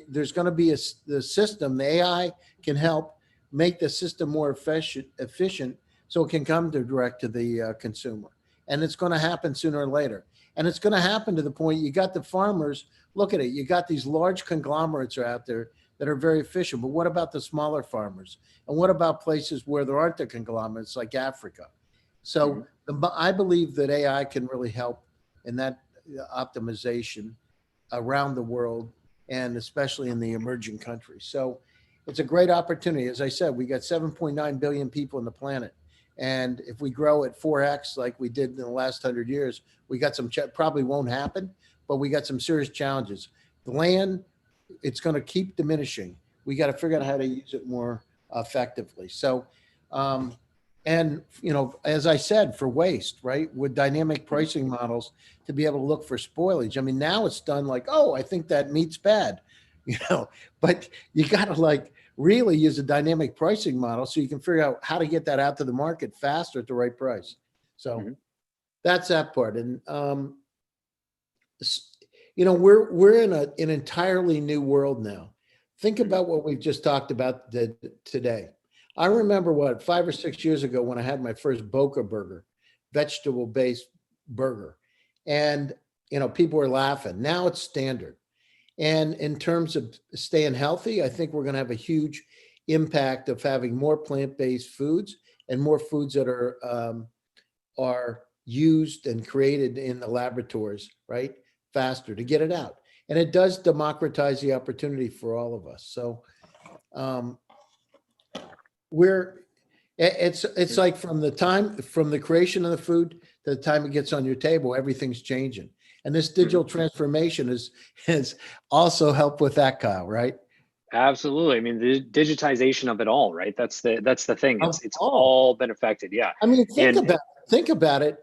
there's going to be the system, the AI can help make the system more efficient so it can come direct to the consumer. And it's going to happen sooner or later. And it's going to happen to the point you got the farmers, look at it, you got these large conglomerates out there that are very efficient, but what about the smaller farmers? And what about places where there aren't the conglomerates like Africa? So I believe that AI can really help in that optimization around the world, and especially in the emerging countries. So it's a great opportunity. As I said, we got 7.9 billion people on the planet. And if we grow at 4x like we did in the last 100 years, we got probably won't happen, but we got some serious challenges. The land, it's going to keep diminishing. We got to figure out how to use it more effectively. So, and, as I said, for waste, right, with dynamic pricing models to be able to look for spoilage. I mean, now it's done like, oh, I think that meat's bad, but you got to really use a dynamic pricing model so you can figure out how to get that out to the market faster at the right price. So that's that part. And, we're in an entirely new world now. Think about what we've just talked about today. I remember 5 or 6 years ago when I had my first Boca burger, vegetable-based burger, and people were laughing. Now it's standard. And in terms of staying healthy, I think we're going to have a huge impact of having more plant-based foods and more foods that are used and created in the laboratories, right? Faster to get it out. And it does democratize the opportunity for all of us. So it's like from the creation of the food to the time it gets on your table, everything's changing. And this digital transformation has also helped with that, Kyle, right? Absolutely. I mean, the digitization of it all, right? That's the thing. It's all been affected. Yeah. I mean, think about it.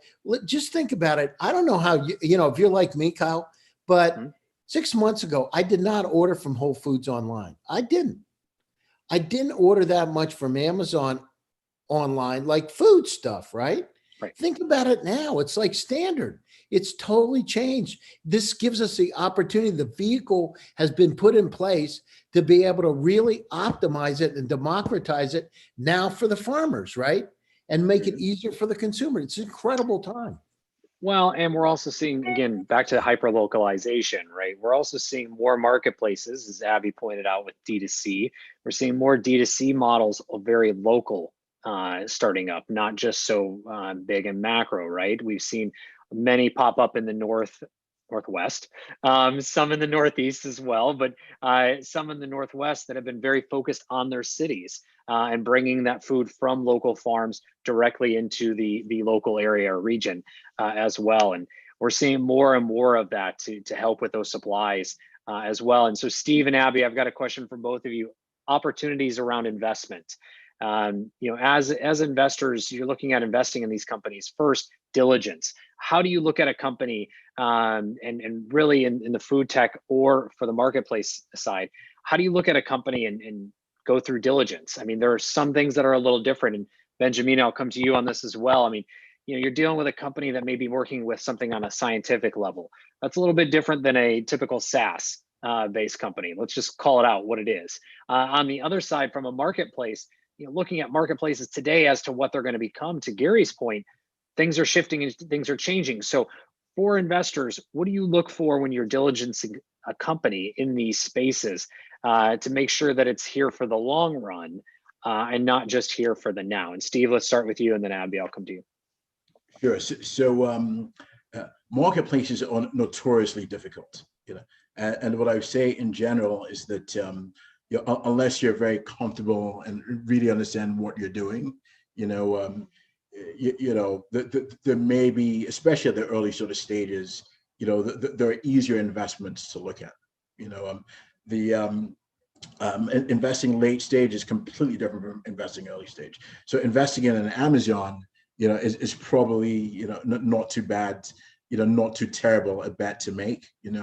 Just think about it. I don't know how if you're like me, Kyle, but 6 months ago, I did not order from Whole Foods online. I didn't order that much from Amazon online, like food stuff, right? Right. Think about it now. It's like standard. It's totally changed. This gives us the opportunity. The vehicle has been put in place to be able to really optimize it and democratize it now for the farmers, right? And make it easier for the consumer. It's an incredible time. Well, and we're also seeing, again, back to hyper-localization, right? We're also seeing more marketplaces, as Abby pointed out, with D2C. We're seeing more D2C models of very local starting up, not just so big and macro, right? We've seen many pop up in the Northwest, some in the Northeast as well, but some in the Northwest that have been very focused on their cities and bringing that food from local farms directly into the local area or region as well. And we're seeing more and more of that to help with those supplies as well. And so Steve and Abby, I've got a question for both of you. Opportunities around investment. As investors, you're looking at investing in these companies. First, diligence. How do you look at a company and really in the food tech or for the marketplace side? How do you look at a company and go through diligence? I mean, there are some things that are a little different. And Benjamina, I'll come to you on this as well. I mean, you're dealing with a company that may be working with something on a scientific level. That's a little bit different than a typical SaaS based company. Let's just call it out what it is. On the other side, from a marketplace, looking at marketplaces today as to what they're going to become, to Gary's point, things are shifting and things are changing. So for investors, what do you look for when you're diligencing a company in these spaces to make sure that it's here for the long run and not just here for the now? And Steve, let's start with you, and then Abby, I'll come to you. Sure. So marketplaces are notoriously difficult, and what I would say in general is that unless you're very comfortable and really understand what you're doing, there may be, especially at the early sort of stages, there are easier investments to look at. Investing late stage is completely different from investing early stage. So investing in an Amazon, is probably, not too bad, not too terrible a bet to make, and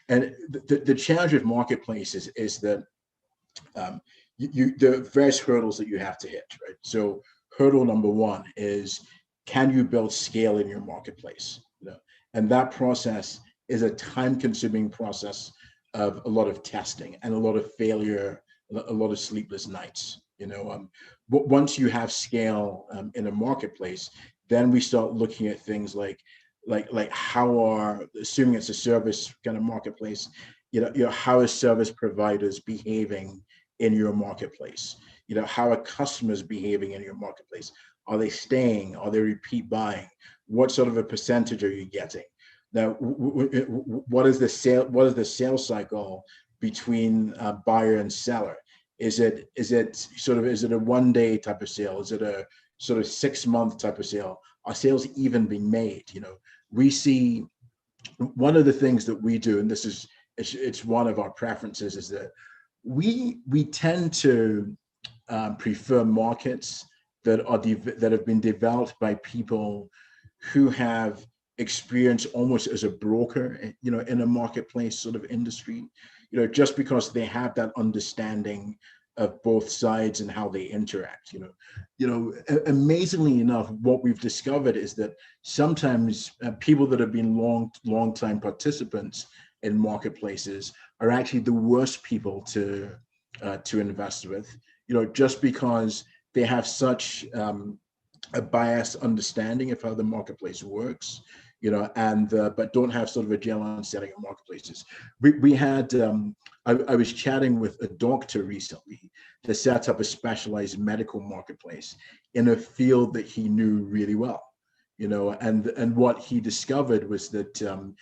the challenge with marketplaces is that there are various hurdles that you have to hit, right? So hurdle number one is, can you build scale in your marketplace? And that process is a time-consuming process of a lot of testing and a lot of failure, a lot of sleepless nights. But once you have scale in a marketplace, then we start looking at things like how are, assuming it's a service kind of marketplace, how are service providers behaving in your marketplace? How are customers behaving in your marketplace? Are they staying? Are they repeat buying? What sort of a percentage are you getting? Now, what is the sales cycle between buyer and seller? Is it a 1 day type of sale? Is it a sort of 6 month type of sale? Are sales even being made? We see one of the things that we do, and it's one of our preferences, is that we tend to prefer markets that have been developed by people who have experience almost as a broker, in a marketplace sort of industry, just because they have that understanding of both sides and how they interact. Amazingly enough, what we've discovered is that sometimes people that have been long time participants in marketplaces are actually the worst people to invest with, just because they have such a biased understanding of how the marketplace works, but don't have sort of a general understanding of marketplaces. We had, I was chatting with a doctor recently that set up a specialized medical marketplace in a field that he knew really well, and what he discovered was that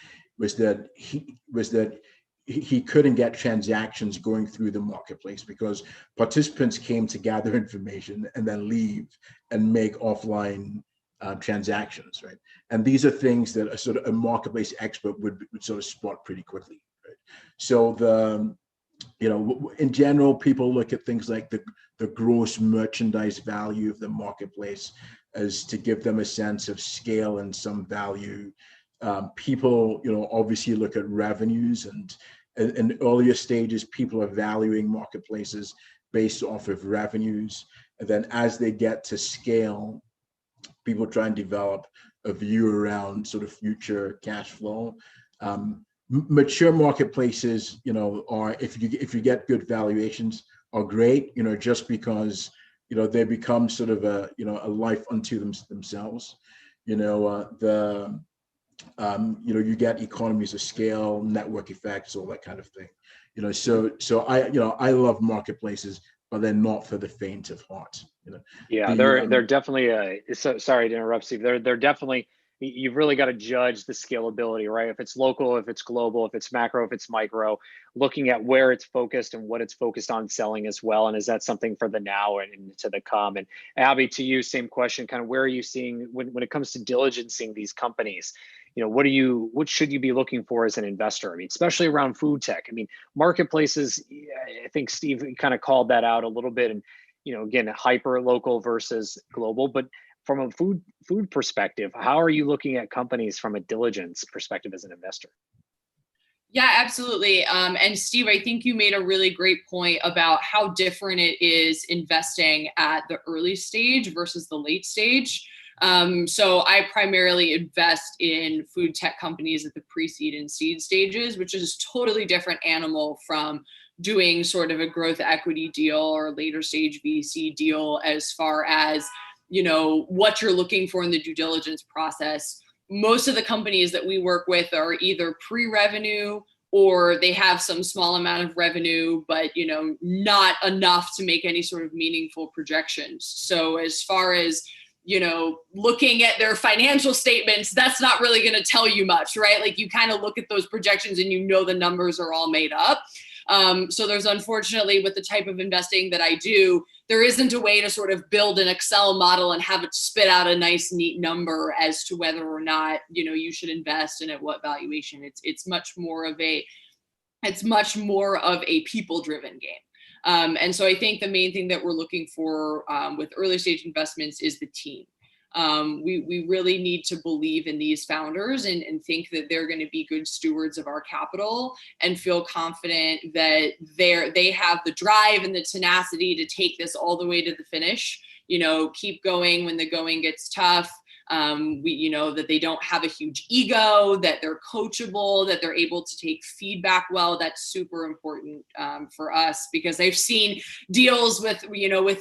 he couldn't get transactions going through the marketplace because participants came to gather information and then leave and make offline transactions, right? And these are things that a sort of a marketplace expert would sort of spot pretty quickly, right? So in general, people look at things like the gross merchandise value of the marketplace as to give them a sense of scale and some value. People, obviously look at revenues, and in earlier stages, people are valuing marketplaces based off of revenues. And then as they get to scale, people try and develop a view around sort of future cash flow. Mature marketplaces, are, if you get good valuations, are great, just because, they become sort of a life unto themselves. You get economies of scale, network effects, all that kind of thing. So I love marketplaces, but they're not for the faint of heart. Yeah, they're definitely. So sorry to interrupt, Steve. They're definitely you've really got to judge the scalability, right? If it's local, if it's global, if it's macro, if it's micro, looking at where it's focused and what it's focused on selling as well. And is that something for the now and into the come? And Abby, to you, same question, kind of where are you seeing when it comes to diligencing these companies? What should you be looking for as an investor? I mean, especially around food tech. I mean, marketplaces, I think Steve kind of called that out a little bit. And, again, hyper local versus global, but from a food perspective, how are you looking at companies from a diligence perspective as an investor? Yeah, absolutely. And Steve, I think you made a really great point about how different it is investing at the early stage versus the late stage. So I primarily invest in food tech companies at the pre-seed and seed stages, which is a totally different animal from doing sort of a growth equity deal or later stage VC deal as far as, what you're looking for in the due diligence process. Most of the companies that we work with are either pre-revenue or they have some small amount of revenue, but not enough to make any sort of meaningful projections. So as far as looking at their financial statements, that's not really going to tell you much, right? Like you kind of look at those projections and the numbers are all made up. So there's unfortunately with the type of investing that I do, there isn't a way to sort of build an Excel model and have it spit out a nice, neat number as to whether or not, you should invest and at what valuation. It's much more of a people-driven game. And so I think the main thing that we're looking for with early stage investments is the team. We really need to believe in these founders and think that they're going to be good stewards of our capital and feel confident that they have the drive and the tenacity to take this all the way to the finish, keep going when the going gets tough. That they don't have a huge ego, that they're coachable, that they're able to take feedback well. That's super important for us because I've seen deals with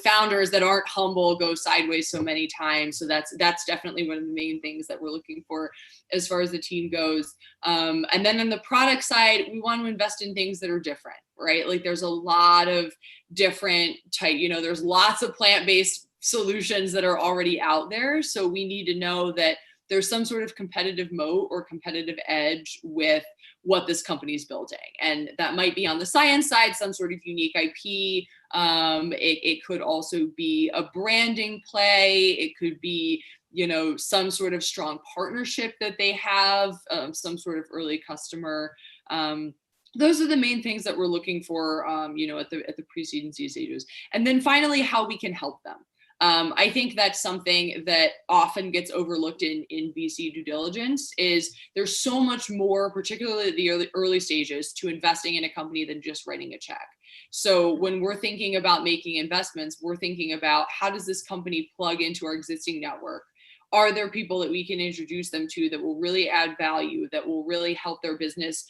founders that aren't humble go sideways so many times. So that's definitely one of the main things that we're looking for as far as the team goes. And then on the product side, we want to invest in things that are different, right? Like there's a lot of different there's lots of plant-based solutions that are already out there. So we need to know that there's some sort of competitive moat or competitive edge with what this company is building. And that might be on the science side, some sort of unique IP. It could also be a branding play. It could be, some sort of strong partnership that they have, some sort of early customer. Those are the main things that we're looking for, at the pre-seed and seed stages. And then finally, how we can help them. I think that's something that often gets overlooked in VC due diligence is there's so much more, particularly at the early stages, to investing in a company than just writing a check. So when we're thinking about making investments, we're thinking about how does this company plug into our existing network? Are there people that we can introduce them to that will really add value, that will really help their business,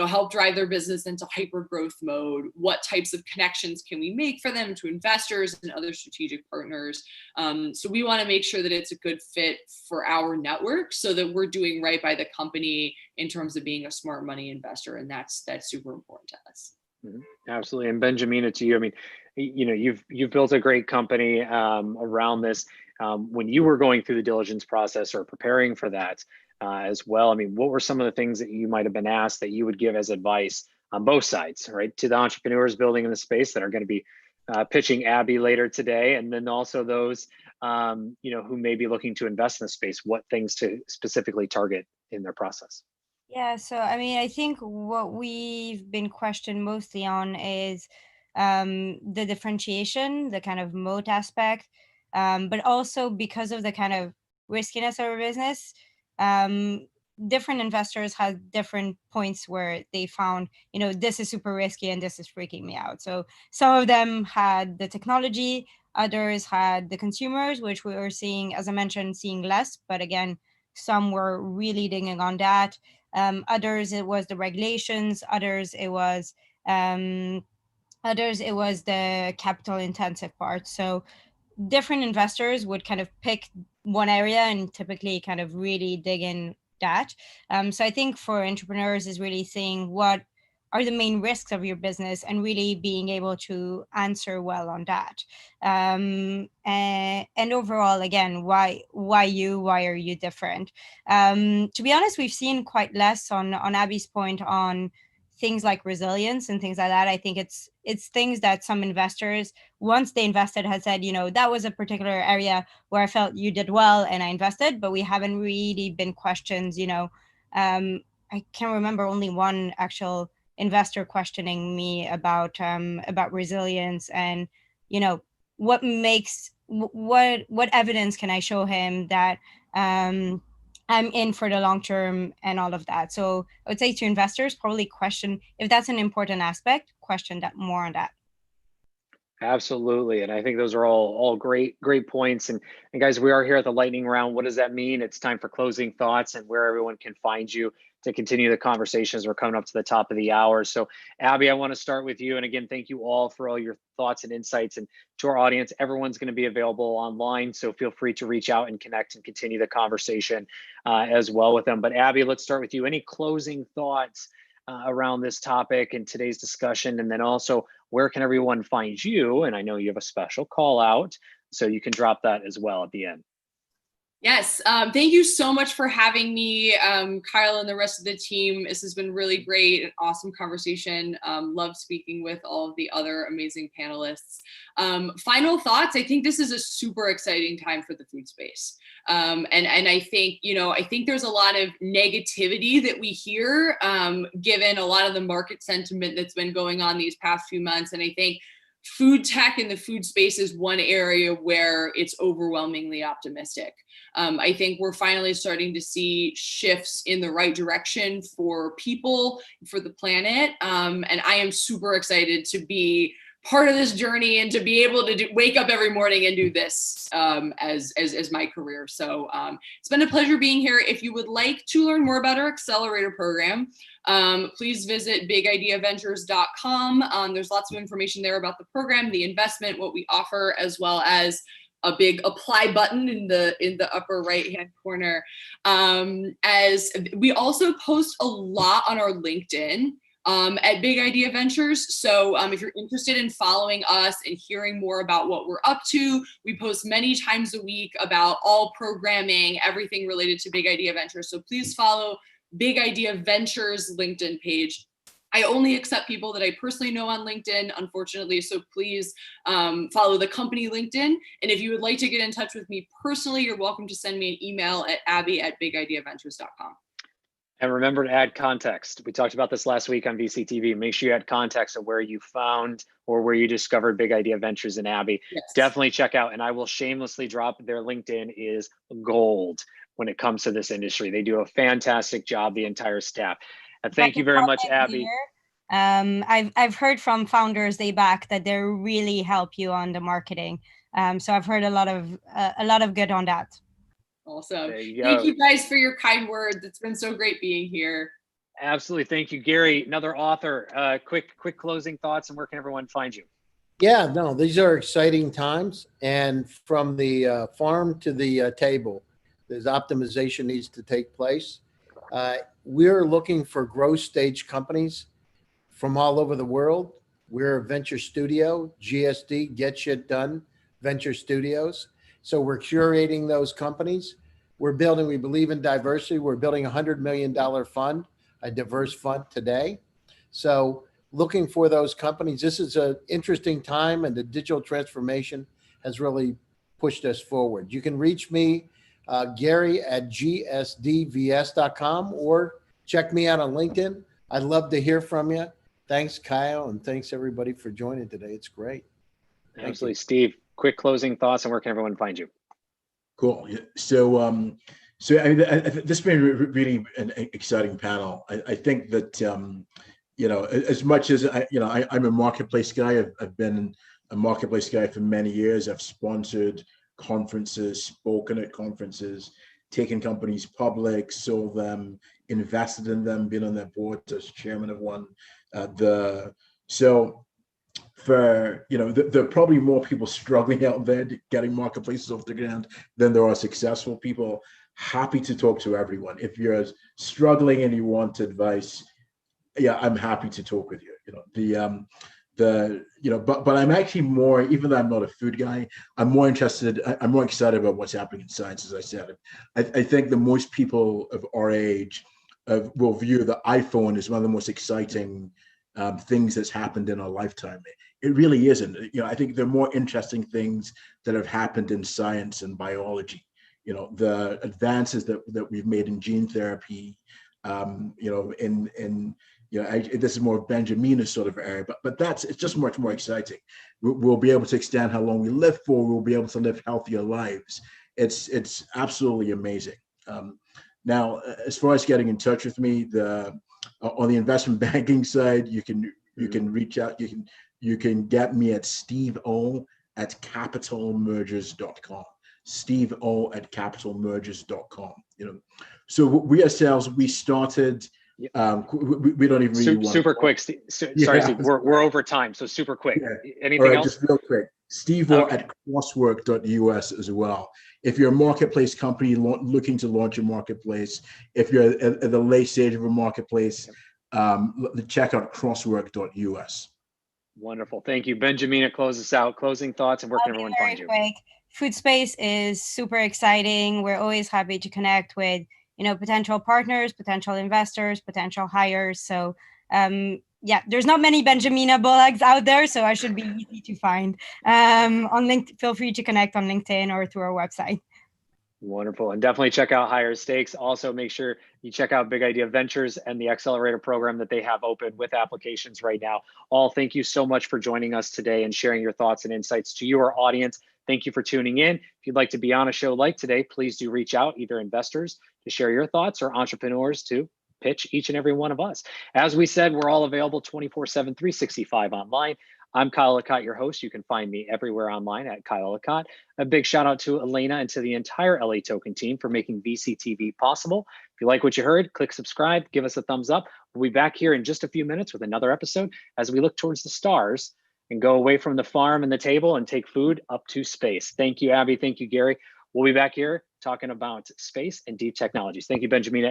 help drive their business into hyper growth mode? What types of connections can we make for them to investors and other strategic partners? So we want to make sure that it's a good fit for our network so that we're doing right by the company in terms of being a smart money investor. And that's super important to us. Mm-hmm. Absolutely. And Benjamina, to you, I mean, you've built a great company around this. When you were going through the diligence process or preparing for that as well, I mean, what were some of the things that you might have been asked that you would give as advice on both sides, right? To the entrepreneurs building in the space that are going to be pitching Abby later today, and then also those who may be looking to invest in the space, what things to specifically target in their process. Yeah, so I mean, I think what we've been questioned mostly on is the differentiation, the kind of moat aspect, but also because of the kind of riskiness of our business, different investors had different points where they found, this is super risky and this is freaking me out. So some of them had the technology, others had the consumers, which we were seeing, as I mentioned, seeing less, but again, some were really digging on that. Others, it was the regulations. Others, it was the capital intensive part. So different investors would kind of pick one area and typically kind of really dig in that. So I think for entrepreneurs is really seeing what are the main risks of your business, and really being able to answer well on that. And overall, again, why are you different? To be honest, we've seen quite less on Abby's point on things like resilience and things like that. I think it's things that some investors, once they invested, had said, that was a particular area where I felt you did well and I invested, but we haven't really been questions. I can remember only one actual investor questioning me about resilience, and what makes what evidence can I show him that I'm in for the long term and all of that. So I would say to investors, probably question, if that's an important aspect, question that more on that. Absolutely. And I think those are all great points. And guys, we are here at the lightning round. What does that mean? It's time for closing thoughts and where everyone can find you to continue the conversations. We're coming up to the top of the hour. So Abby, I want to start with you. And again, thank you all for all your thoughts and insights. And to our audience, everyone's going to be available online. So feel free to reach out and connect and continue the conversation as well with them. But Abby, let's start with you. Any closing thoughts around this topic and today's discussion? And then also, where can everyone find you? And I know you have a special call out, so you can drop that as well at the end. Yes, thank you so much for having me, Kyle and the rest of the team. This has been really great, an awesome conversation. Love speaking with all of the other amazing panelists. Final thoughts, I think this is a super exciting time for the food space. And I think, I think there's a lot of negativity that we hear, given a lot of the market sentiment that's been going on these past few months. And I think food tech and the food space is one area where it's overwhelmingly optimistic. I think we're finally starting to see shifts in the right direction for people, for the planet. And I am super excited to be part of this journey and to be able to wake up every morning and do this as my career. So it's been a pleasure being here. If you would like to learn more about our accelerator program, please visit bigideaventures.com. There's lots of information there about the program, the investment, what we offer, as well as a big apply button in the upper right hand corner. As we also post a lot on our LinkedIn at Big Idea Ventures. So if you're interested in following us and hearing more about what we're up to, we post many times a week about all programming, everything related to Big Idea Ventures. So please follow Big Idea Ventures LinkedIn page. I only accept people that I personally know on LinkedIn, unfortunately, so please follow the company LinkedIn. And if you would like to get in touch with me personally, you're welcome to send me an email at abby@bigideaventures.com. And remember to add context. We talked about this last week on VCTV. Make sure you add context of where you found or where you discovered Big Idea Ventures and Abby. Yes. Definitely check out, and I will shamelessly drop their LinkedIn is gold when it comes to this industry. They do a fantastic job, the entire staff. Thank you very much, Abby. I've heard from founders day back that they really help you on the marketing. So I've heard a lot of good on that. Awesome. Thank you guys for your kind words. It's been so great being here. Absolutely. Thank you, Gary, another author. Quick closing thoughts, and where can everyone find you? Yeah, no, these are exciting times. And from the farm to the table, there's optimization needs to take place. We're looking for growth stage companies from all over the world. We're a venture studio, GSD, Get Shit Done Venture Studios. So we're curating those companies. We believe in diversity. We're building a $100 million fund, a diverse fund today. So looking for those companies. This is an interesting time, and the digital transformation has really pushed us forward. You can reach me, Gary at gsdvs.com, or check me out on LinkedIn. I'd love to hear from you. Thanks, Kyle, and thanks everybody for joining today. It's great. Absolutely. Steve, quick closing thoughts, and where can everyone find you? Cool. So, I mean, this has been really an exciting panel. I think that, as much as I'm a marketplace guy. I've been a marketplace guy for many years. I've sponsored conferences, spoken at conferences, taken companies public, sold them, invested in them, been on their board as chairman of one. There are probably more people struggling out there getting marketplaces off the ground than there are successful people. Happy to talk to everyone. If you're struggling and you want advice, yeah, I'm happy to talk with you. But I'm actually more, even though I'm not a food guy, I'm more excited about what's happening in science. As I said, I think that most people of our age will view the iPhone as one of the most exciting things that's happened in our lifetime. It really isn't. I think there are more interesting things that have happened in science and biology. The advances that we've made in gene therapy, this is more Benjamina sort of area, but it's just much more exciting. We'll be able to extend how long we live for. We'll be able to live healthier lives. It's absolutely amazing. Now, as far as getting in touch with me, on the investment banking side, you can reach out. You can get me at steve.o@capitalmergers.com. steve.o@capitalmergers.com. So we ourselves, we started. We don't even really super quick. Sorry, Steve. We're over time, so super quick. Yeah. Anything else? Just real quick. steve@crosswork.us as well. If you're a marketplace company looking to launch a marketplace, if you're at the late stage of a marketplace, check out crosswork.us. Wonderful. Thank you. Benjamina, close us out. Closing thoughts, and where can everyone find you? Quick. Food space is super exciting. We're always happy to connect with potential partners, potential investors, potential hires. So there's not many Benjamina Bullocks out there, so I should be easy to find. On LinkedIn, feel free to connect on LinkedIn or through our website. Wonderful. And definitely check out Higher Stakes. Also, make sure you check out Big Idea Ventures and the accelerator program that they have open with applications right now. All, thank you so much for joining us today and sharing your thoughts and insights to your audience. Thank you for tuning in. If you'd like to be on a show like today, please do reach out, either investors to share your thoughts or entrepreneurs to pitch each and every one of us. As we said, we're all available 24/7, 365 online. I'm Kyle Lacotte, your host. You can find me everywhere online at Kyle Lacotte. A big shout out to Elena and to the entire LA Token team for making VCTV possible. If you like what you heard, click subscribe, give us a thumbs up. We'll be back here in just a few minutes with another episode as we look towards the stars and go away from the farm and the table and take food up to space. Thank you, Abby. Thank you, Gary. We'll be back here talking about space and deep technologies. Thank you, Benjamina.